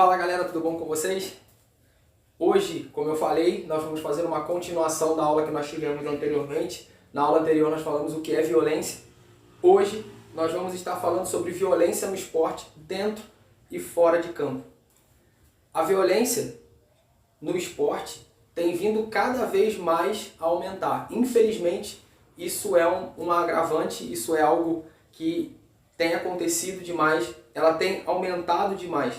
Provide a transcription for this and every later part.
Fala galera, tudo bom com vocês? Hoje, como eu falei, nós vamos fazer uma continuação da aula que nós tivemos anteriormente. Na aula anterior nós falamos o que é violência. Hoje nós vamos estar falando sobre violência no esporte dentro e fora de campo. A violência no esporte tem vindo cada vez mais a aumentar. Infelizmente, isso é um agravante, isso é algo que tem acontecido demais, ela tem aumentado demais.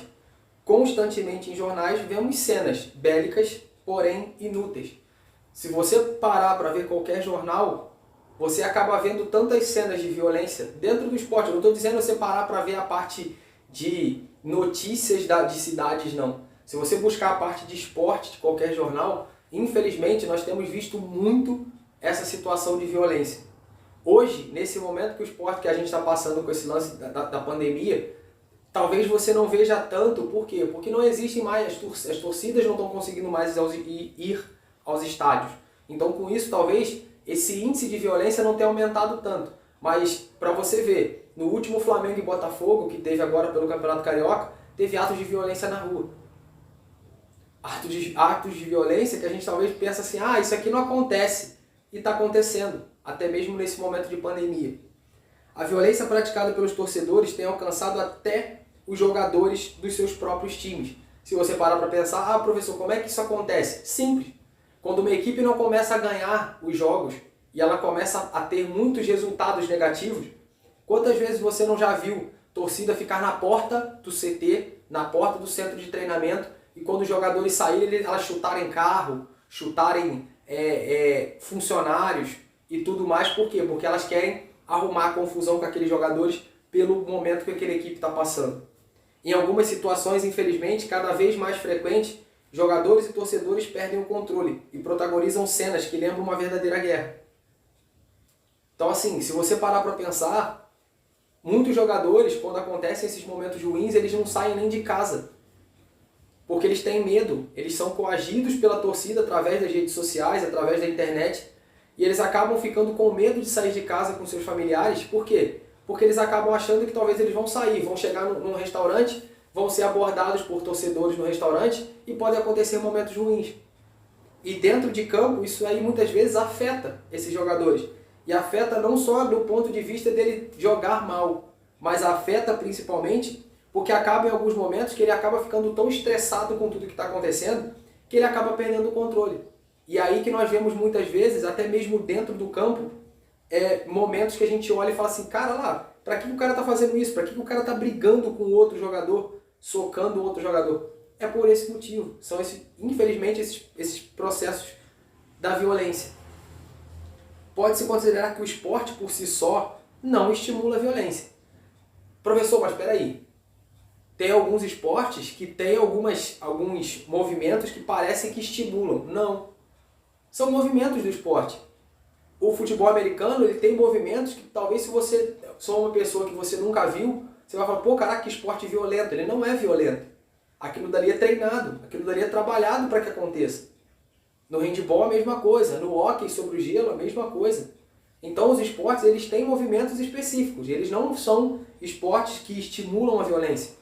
Constantemente em jornais vemos cenas bélicas, porém inúteis. Se você parar para ver qualquer jornal, você acaba vendo tantas cenas de violência dentro do esporte. Eu não estou dizendo você parar para ver a parte de notícias de cidades, não. Se você buscar a parte de esporte de qualquer jornal, infelizmente nós temos visto muito essa situação de violência. Hoje, nesse momento que o esporte que a gente está passando com esse lance da pandemia, talvez você não veja tanto, por quê? Porque não existem mais, as torcidas não estão conseguindo mais ir aos estádios. Então com isso talvez esse índice de violência não tenha aumentado tanto. Mas para você ver, no último Flamengo e Botafogo, que teve agora pelo Campeonato Carioca, teve atos de violência na rua. Atos de violência que a gente talvez pensa assim, isso aqui não acontece. E está acontecendo, até mesmo nesse momento de pandemia. A violência praticada pelos torcedores tem alcançado até os jogadores dos seus próprios times. Se você parar para pensar, professor, como é que isso acontece? Simples. Quando uma equipe não começa a ganhar os jogos e ela começa a ter muitos resultados negativos, quantas vezes você não já viu torcida ficar na porta do CT, na porta do centro de treinamento, e quando os jogadores saírem, elas chutarem carro, chutarem funcionários e tudo mais. Por quê? Porque elas querem arrumar a confusão com aqueles jogadores pelo momento que aquela equipe está passando. Em algumas situações, infelizmente, cada vez mais frequente, jogadores e torcedores perdem o controle e protagonizam cenas que lembram uma verdadeira guerra. Então assim, se você parar para pensar, muitos jogadores, quando acontecem esses momentos ruins, eles não saem nem de casa. Porque eles têm medo, eles são coagidos pela torcida através das redes sociais, através da internet, e eles acabam ficando com medo de sair de casa com seus familiares. Por quê? Porque eles acabam achando que talvez eles vão sair, vão chegar num restaurante, vão ser abordados por torcedores no restaurante e podem acontecer momentos ruins. E dentro de campo, isso aí muitas vezes afeta esses jogadores. E afeta não só do ponto de vista dele jogar mal, mas afeta principalmente porque acaba em alguns momentos que ele acaba ficando tão estressado com tudo que está acontecendo que ele acaba perdendo o controle. E aí que nós vemos muitas vezes, até mesmo dentro do campo, momentos que a gente olha e fala assim, cara lá, pra que o cara tá fazendo isso? Pra que o cara tá brigando com o outro jogador, socando o outro jogador? É por esse motivo. São, infelizmente, esses processos da violência. Pode-se considerar que o esporte por si só não estimula a violência. Professor, mas espera aí. Tem alguns esportes que tem alguns movimentos que parecem que estimulam. Não. São movimentos do esporte. O futebol americano, ele tem movimentos que talvez se você for uma pessoa que você nunca viu, você vai falar, caraca, que esporte violento. Ele não é violento. Aquilo dali é treinado, aquilo dali é trabalhado para que aconteça. No handebol a mesma coisa, no hóquei sobre o gelo a mesma coisa. Então os esportes, eles têm movimentos específicos, eles não são esportes que estimulam a violência.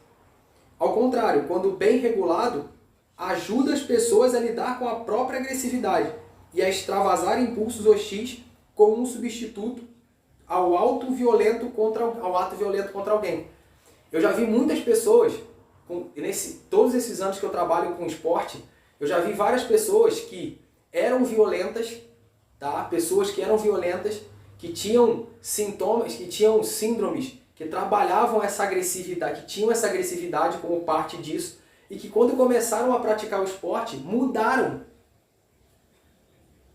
Ao contrário, quando bem regulado, ajuda as pessoas a lidar com a própria agressividade e a extravasar impulsos hostis como um substituto ao ato violento contra alguém. Eu já vi muitas pessoas, todos esses anos que eu trabalho com esporte, eu já vi várias pessoas que eram violentas, tá? Pessoas que eram violentas, que tinham sintomas, que tinham síndromes, que trabalhavam essa agressividade, que tinham essa agressividade como parte disso, e que quando começaram a praticar o esporte, mudaram.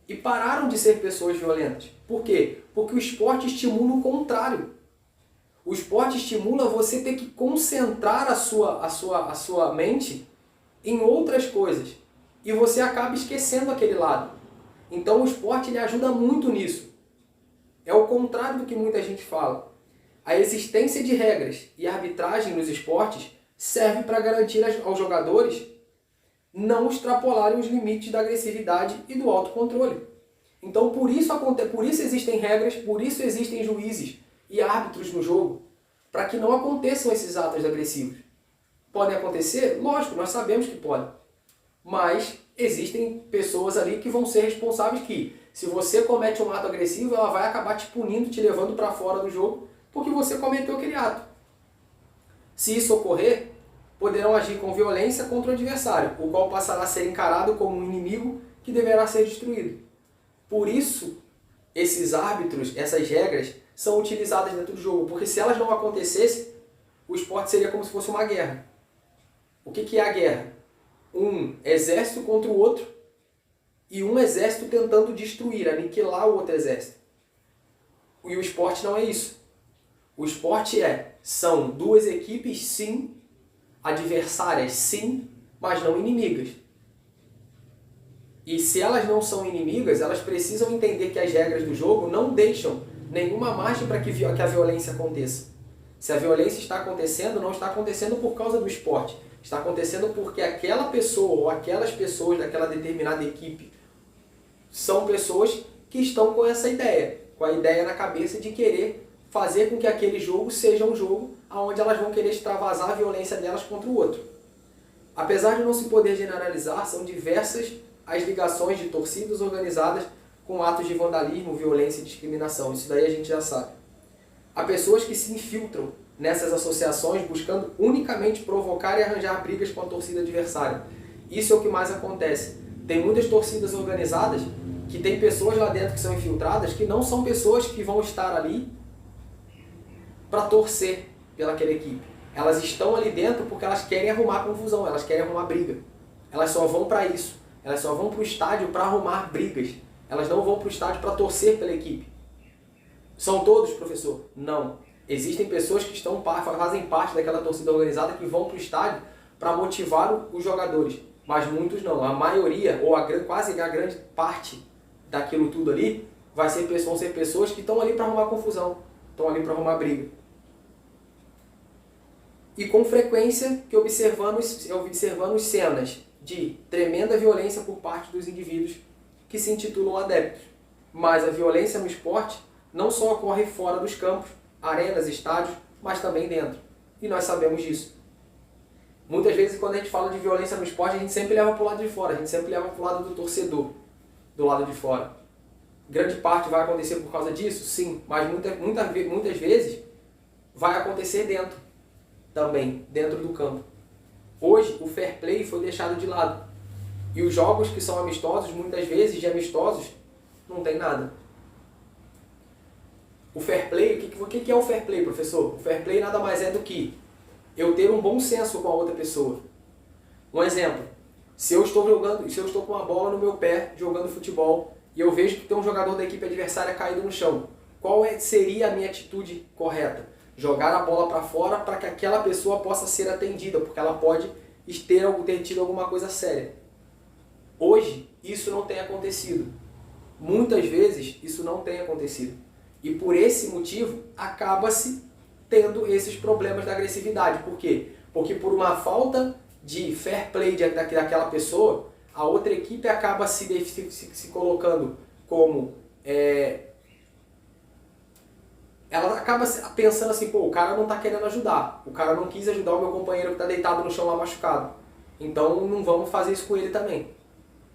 E pararam de ser pessoas violentas. Por quê? Porque o esporte estimula o contrário. O esporte estimula você ter que concentrar a sua mente em outras coisas. E você acaba esquecendo aquele lado. Então o esporte ele ajuda muito nisso. É o contrário do que muita gente fala. A existência de regras e arbitragem nos esportes serve para garantir aos jogadores não extrapolarem os limites da agressividade e do autocontrole. Então por isso existem regras, por isso existem juízes e árbitros no jogo, para que não aconteçam esses atos agressivos. Podem acontecer? Lógico, nós sabemos que podem. Mas existem pessoas ali que vão ser responsáveis que, se você comete um ato agressivo, ela vai acabar te punindo, te levando para fora do jogo, porque você cometeu aquele ato. Se isso ocorrer, poderão agir com violência contra o adversário, o qual passará a ser encarado como um inimigo que deverá ser destruído. Por isso, esses árbitros, essas regras, são utilizadas dentro do jogo, porque se elas não acontecessem, o esporte seria como se fosse uma guerra. O que é a guerra? Um exército contra o outro e um exército tentando destruir, aniquilar o outro exército. E o esporte não é isso. O esporte são duas equipes, sim, adversárias, sim, mas não inimigas. E se elas não são inimigas, elas precisam entender que as regras do jogo não deixam nenhuma margem para que a violência aconteça. Se a violência está acontecendo, não está acontecendo por causa do esporte. Está acontecendo porque aquela pessoa ou aquelas pessoas daquela determinada equipe são pessoas que estão com essa ideia, com a ideia na cabeça de querer fazer com que aquele jogo seja um jogo onde elas vão querer extravasar a violência delas contra o outro. Apesar de não se poder generalizar, são diversas as ligações de torcidas organizadas com atos de vandalismo, violência e discriminação. Isso daí a gente já sabe. Há pessoas que se infiltram nessas associações buscando unicamente provocar e arranjar brigas com a torcida adversária. Isso é o que mais acontece. Tem muitas torcidas organizadas que tem pessoas lá dentro que são infiltradas que não são pessoas que vão estar ali para torcer pelaquela equipe. Elas estão ali dentro porque elas querem arrumar confusão, elas querem arrumar briga. Elas só vão para isso. Elas só vão para o estádio para arrumar brigas. Elas não vão para o estádio para torcer pela equipe. São todos, professor? Não. Existem pessoas que fazem parte daquela torcida organizada que vão para o estádio para motivar os jogadores. Mas muitos não. A maioria, ou quase a grande parte daquilo tudo ali, vão ser pessoas que estão ali para arrumar confusão. Estão ali para arrumar briga. E com frequência que observamos cenas de tremenda violência por parte dos indivíduos que se intitulam adeptos. Mas a violência no esporte não só ocorre fora dos campos, arenas, estádios, mas também dentro. E nós sabemos disso. Muitas vezes, quando a gente fala de violência no esporte, a gente sempre leva para o lado de fora, a gente sempre leva para o lado do torcedor, do lado de fora. Grande parte vai acontecer por causa disso? Sim, mas muitas vezes vai acontecer dentro também, dentro do campo. Hoje, o fair play foi deixado de lado. E os jogos que são amistosos, muitas vezes de amistosos, não tem nada. O fair play, o que é o fair play, professor? O fair play nada mais é do que eu ter um bom senso com a outra pessoa. Um exemplo, se eu estou com uma bola no meu pé, jogando futebol, e eu vejo que tem um jogador da equipe adversária caído no chão, qual seria a minha atitude correta? Jogar a bola para fora para que aquela pessoa possa ser atendida, porque ela pode ter tido alguma coisa séria. Hoje, isso não tem acontecido. Muitas vezes, isso não tem acontecido. E por esse motivo, acaba-se tendo esses problemas da agressividade. Por quê? Porque por uma falta de fair play daquela pessoa, a outra equipe acaba se colocando como... ela acaba pensando assim, pô, o cara não está querendo ajudar. O cara não quis ajudar o meu companheiro que está deitado no chão lá machucado. Então não vamos fazer isso com ele também.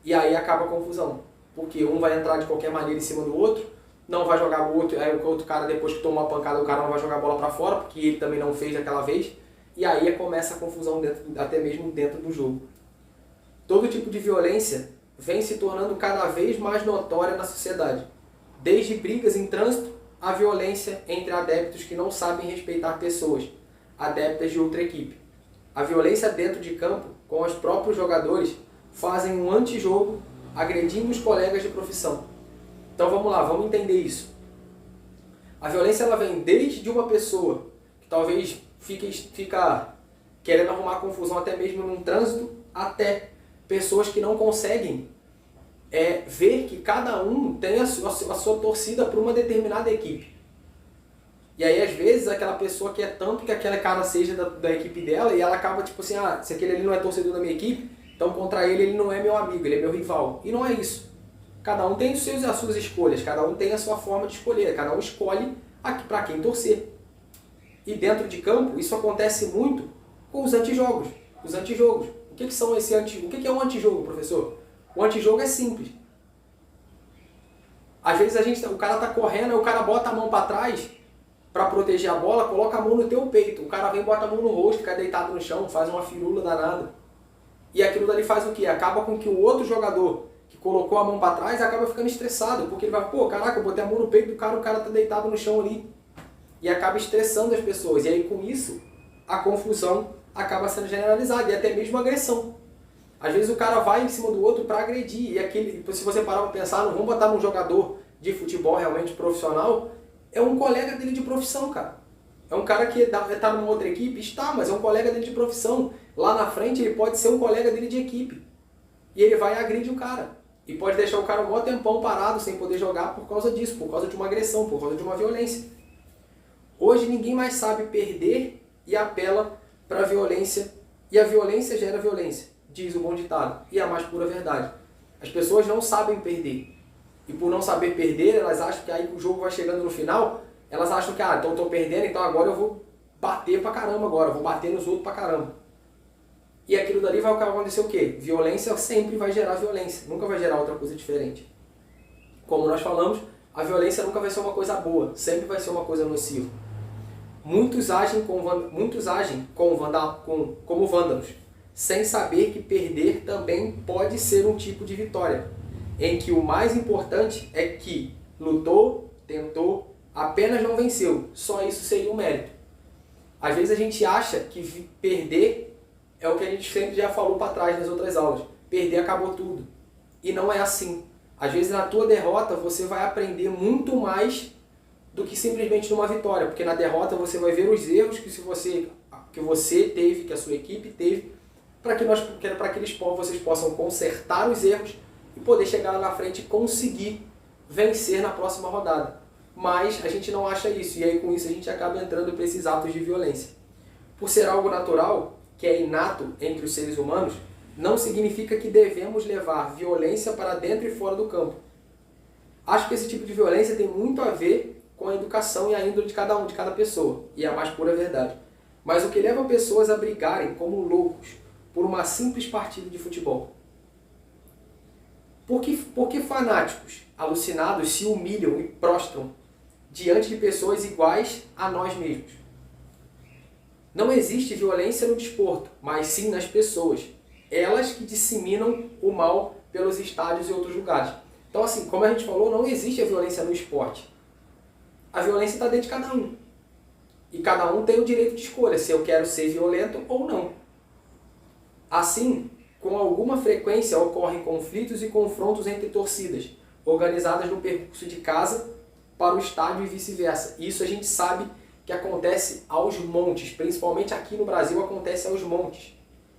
E aí acaba a confusão. Porque um vai entrar de qualquer maneira em cima do outro, não vai jogar o outro, aí o outro cara, depois que tomou a pancada, o cara não vai jogar a bola para fora, porque ele também não fez aquela vez, e aí começa a confusão até mesmo dentro do jogo. Todo tipo de violência vem se tornando cada vez mais notória na sociedade. Desde brigas em trânsito, a violência entre adeptos que não sabem respeitar pessoas, adeptas de outra equipe. A violência dentro de campo, com os próprios jogadores, fazem um antijogo, agredindo os colegas de profissão. Então vamos lá, vamos entender isso. A violência ela vem desde uma pessoa que talvez fica querendo arrumar confusão até mesmo num trânsito, até pessoas que não conseguem ver que cada um tem a sua torcida para uma determinada equipe. E aí às vezes aquela pessoa quer tanto que aquele cara seja da equipe dela e ela acaba tipo assim, se aquele ali não é torcedor da minha equipe, então contra ele não é meu amigo, ele é meu rival. E não é isso. Cada um tem as suas escolhas, cada um tem a sua forma de escolher, cada um escolhe para quem torcer. E dentro de campo, isso acontece muito com os antijogos. Os antijogos. O que são esse o que é um antijogo, professor? O antijogo é simples. Às vezes o cara tá correndo, o cara bota a mão para trás para proteger a bola, coloca a mão no teu peito. O cara vem, bota a mão no rosto, fica deitado no chão, faz uma firula danada. E aquilo dali faz o quê? Acaba com que o outro jogador que colocou a mão para trás acaba ficando estressado, porque ele vai, pô, caraca, eu botei a mão no peito do cara, o cara tá deitado no chão ali. E acaba estressando as pessoas. E aí com isso, a confusão acaba sendo generalizada e até mesmo agressão. Às vezes o cara vai em cima do outro para agredir. E se você parar para pensar, não vamos botar num jogador de futebol realmente profissional, é um colega dele de profissão, cara. É um cara que está numa outra equipe? Está, mas é um colega dele de profissão. Lá na frente ele pode ser um colega dele de equipe. E ele vai e agride o cara. E pode deixar o cara um maior tempão parado sem poder jogar por causa disso, por causa de uma agressão, por causa de uma violência. Hoje ninguém mais sabe perder e apela para a violência. E a violência gera violência, diz o bom ditado. E é a mais pura verdade. As pessoas não sabem perder. E por não saber perder, elas acham que aí o jogo vai chegando no final, elas acham que, então eu tô perdendo, então agora eu vou bater pra caramba agora, vou bater nos outros pra caramba. E aquilo dali vai acontecer o quê? Violência sempre vai gerar violência, nunca vai gerar outra coisa diferente. Como nós falamos, a violência nunca vai ser uma coisa boa, sempre vai ser uma coisa nociva. Muitos agem como vândalos, sem saber que perder também pode ser um tipo de vitória, em que o mais importante é que lutou, tentou, apenas não venceu. Só isso seria um mérito. Às vezes a gente acha que perder é o que a gente sempre já falou para trás nas outras aulas. Perder acabou tudo. E não é assim. Às vezes na tua derrota você vai aprender muito mais do que simplesmente numa vitória. Porque na derrota você vai ver os erros que você teve, que a sua equipe teve, para que vocês possam consertar os erros e poder chegar lá na frente e conseguir vencer na próxima rodada. Mas a gente não acha isso, e aí com isso a gente acaba entrando para esses atos de violência. Por ser algo natural, que é inato entre os seres humanos, não significa que devemos levar violência para dentro e fora do campo. Acho que esse tipo de violência tem muito a ver com a educação e a índole de cada pessoa, e é a mais pura verdade. Mas o que leva pessoas a brigarem como loucos por uma simples partida de futebol? Por que fanáticos alucinados se humilham e prostram diante de pessoas iguais a nós mesmos? Não existe violência no desporto, mas sim nas pessoas. Elas que disseminam o mal pelos estádios e outros lugares. Então, assim, como a gente falou, não existe a violência no esporte. A violência está dentro de cada um. E cada um tem o direito de escolha se eu quero ser violento ou não. Assim, com alguma frequência ocorrem conflitos e confrontos entre torcidas, organizadas no percurso de casa para o estádio e vice-versa. Isso a gente sabe que acontece aos montes, principalmente aqui no Brasil acontece aos montes.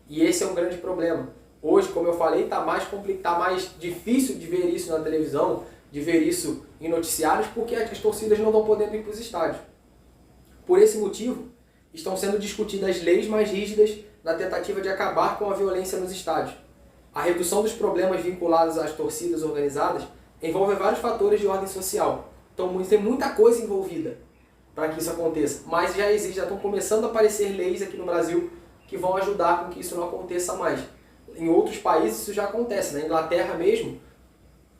E esse é um grande problema. Hoje, como eu falei, está mais difícil de ver isso na televisão, de ver isso em noticiários, porque as torcidas não estão podendo ir para os estádios. Por esse motivo, estão sendo discutidas leis mais rígidas na tentativa de acabar com a violência nos estádios. A redução dos problemas vinculados às torcidas organizadas envolve vários fatores de ordem social. Então tem muita coisa envolvida para que isso aconteça. Mas já estão começando a aparecer leis aqui no Brasil que vão ajudar com que isso não aconteça mais. Em outros países isso já acontece. Na Inglaterra mesmo,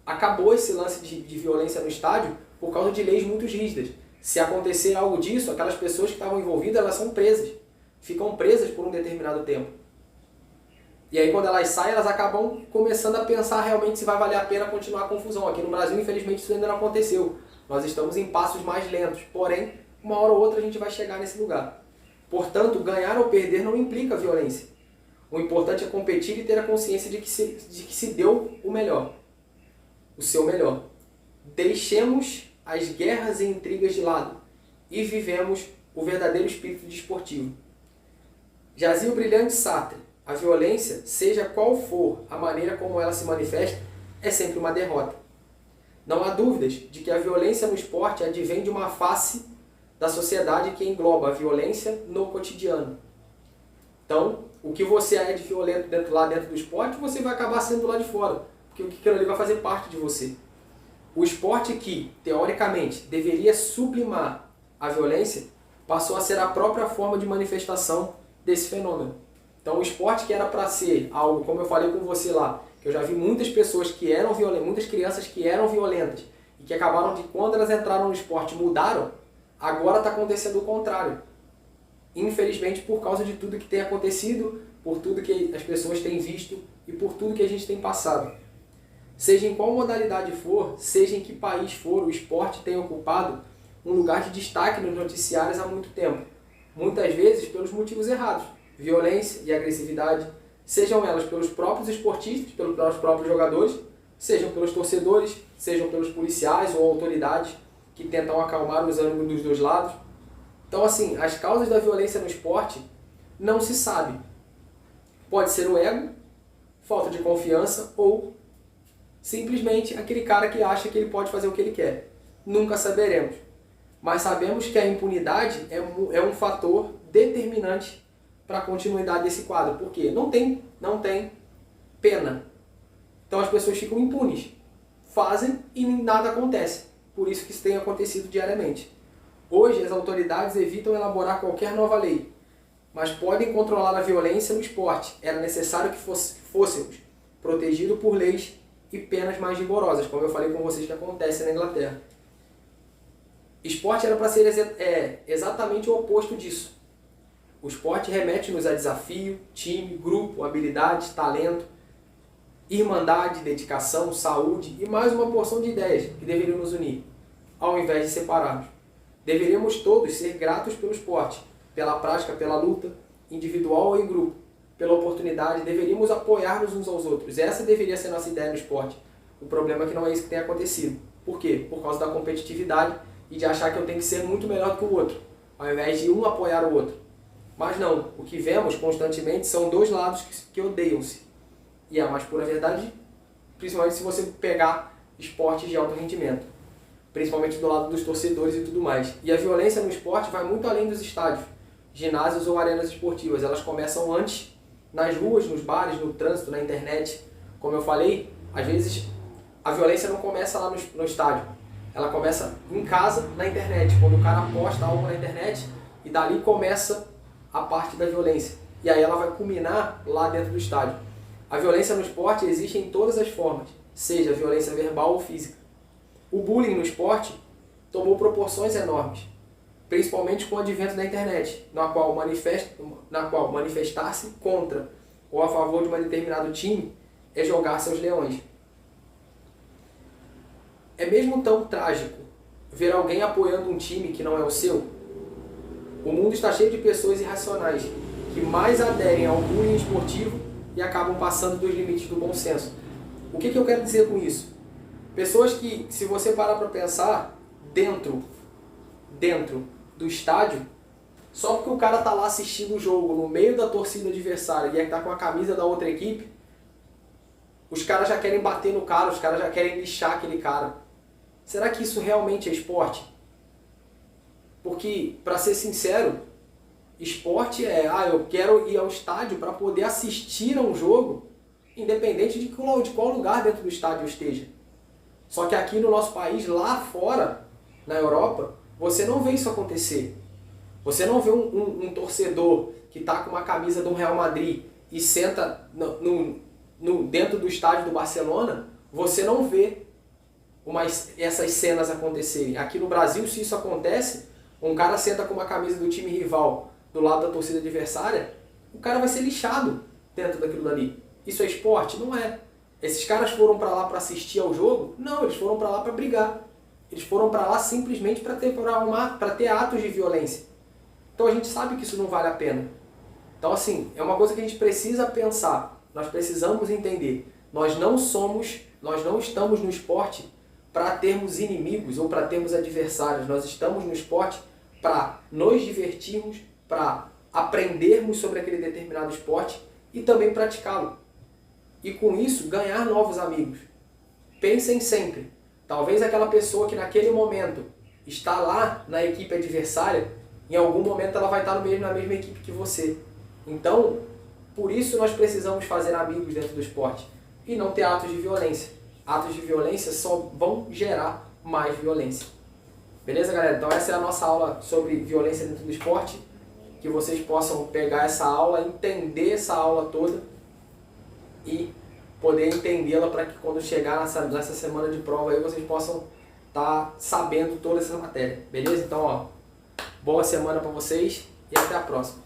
acabou esse lance de violência no estádio por causa de leis muito rígidas. Se acontecer algo disso, aquelas pessoas que estavam envolvidas, elas são presas. Ficam presas por um determinado tempo. E aí quando elas saem, elas acabam começando a pensar realmente se vai valer a pena continuar a confusão. Aqui no Brasil, infelizmente, isso ainda não aconteceu. Nós estamos em passos mais lentos. Porém, uma hora ou outra a gente vai chegar nesse lugar. Portanto, ganhar ou perder não implica violência. O importante é competir e ter a consciência de que se deu o melhor. O seu melhor. Deixemos as guerras e intrigas de lado e vivemos o verdadeiro espírito desportivo. Jazia o brilhante Sartre: a violência, seja qual for a maneira como ela se manifesta, é sempre uma derrota. Não há dúvidas de que a violência no esporte advém de uma face da sociedade que engloba a violência no cotidiano. Então, o que você é de violento lá dentro do esporte, você vai acabar sendo lá de fora, porque aquilo ali vai fazer parte de você. O esporte que, teoricamente, deveria sublimar a violência, passou a ser a própria forma de manifestação desse fenômeno. Então o esporte que era para ser algo, como eu falei com você lá, que eu já vi muitas pessoas que eram violentas, muitas crianças que eram violentas e que acabaram de, quando elas entraram no esporte, mudaram, agora está acontecendo o contrário. Infelizmente, por causa de tudo que tem acontecido, por tudo que as pessoas têm visto e por tudo que a gente tem passado. Seja em qual modalidade for, seja em que país for, o esporte tem ocupado um lugar de destaque nos noticiários há muito tempo. Muitas vezes pelos motivos errados, violência e agressividade, sejam elas pelos próprios esportistas, pelos próprios jogadores, sejam pelos torcedores, sejam pelos policiais ou autoridades que tentam acalmar os ânimos dos dois lados. Então, assim, as causas da violência no esporte não se sabe. Pode ser o ego, falta de confiança ou simplesmente aquele cara que acha que ele pode fazer o que ele quer. Nunca saberemos. Mas sabemos que a impunidade é um fator determinante para a continuidade desse quadro. Por quê? Não tem pena. Então as pessoas ficam impunes. Fazem e nada acontece. Por isso que isso tem acontecido diariamente. Hoje as autoridades evitam elaborar qualquer nova lei, mas podem controlar a violência no esporte. Era necessário que fôssemos protegidos por leis e penas mais rigorosas, como eu falei com vocês que acontece na Inglaterra. Esporte era para ser exatamente o oposto disso. O esporte remete-nos a desafio, time, grupo, habilidades, talento, irmandade, dedicação, saúde e mais uma porção de ideias que deveriam nos unir, ao invés de separarmos. Deveríamos todos ser gratos pelo esporte, pela prática, pela luta, individual ou em grupo, pela oportunidade. Deveríamos apoiar-nos uns aos outros. Essa deveria ser a nossa ideia no esporte. O problema é que não é isso que tem acontecido. Por quê? Por causa da competitividade e de achar que eu tenho que ser muito melhor do que o outro, ao invés de um apoiar o outro. Mas não, o que vemos constantemente são dois lados que odeiam-se. E é a mais pura verdade, principalmente se você pegar esportes de alto rendimento. Principalmente do lado dos torcedores e tudo mais. E a violência no esporte vai muito além dos estádios, ginásios ou arenas esportivas. Elas começam antes, nas ruas, nos bares, no trânsito, na internet. Como eu falei, às vezes a violência não começa lá no estádio. Ela começa em casa, na internet. Quando o cara posta algo na internet e dali começa a parte da violência. E aí ela vai culminar lá dentro do estádio. A violência no esporte existe em todas as formas, seja violência verbal ou física. O bullying no esporte tomou proporções enormes, principalmente com o advento da internet, na qual manifestar-se contra ou a favor de um determinado time é jogar seus leões. É mesmo tão trágico ver alguém apoiando um time que não é o seu? O mundo está cheio de pessoas irracionais que mais aderem ao bullying esportivo e acabam passando dos limites do bom senso. O que eu quero dizer com isso? Pessoas que, se você parar para pensar, dentro do estádio, só porque o cara está lá assistindo o jogo no meio da torcida adversária e está com a camisa da outra equipe, os caras já querem bater no cara, os caras já querem lixar aquele cara. Será que isso realmente é esporte? Porque, para ser sincero, esporte eu quero ir ao estádio para poder assistir a um jogo, independente de qual lugar dentro do estádio eu esteja. Só que aqui no nosso país, lá fora, na Europa, você não vê isso acontecer. Você não vê um torcedor que está com uma camisa do Real Madrid e senta dentro do estádio do Barcelona, você não vê essas cenas acontecerem. Aqui no Brasil, se isso acontece, um cara senta com uma camisa do time rival do lado da torcida adversária, o cara vai ser lixado dentro daquilo dali. Isso é esporte? Não é. Esses caras foram para lá para assistir ao jogo? Não, eles foram para lá para brigar. Eles foram para lá simplesmente para ter atos de violência. Então a gente sabe que isso não vale a pena. Então assim, é uma coisa que a gente precisa pensar. Nós precisamos entender. Nós não estamos no esporte para termos inimigos ou para termos adversários. Nós estamos no esporte para nos divertirmos, para aprendermos sobre aquele determinado esporte e também praticá-lo. E com isso, ganhar novos amigos. Pensem sempre, talvez aquela pessoa que naquele momento está lá na equipe adversária, em algum momento ela vai estar na mesma equipe que você. Então, por isso nós precisamos fazer amigos dentro do esporte e não ter atos de violência. Atos de violência só vão gerar mais violência. Beleza, galera? Então essa é a nossa aula sobre violência dentro do esporte. que vocês possam pegar essa aula, entender essa aula toda e poder entendê-la para que quando chegar nessa semana de prova aí vocês possam estar sabendo toda essa matéria, beleza? Então, ó, boa semana para vocês e até a próxima.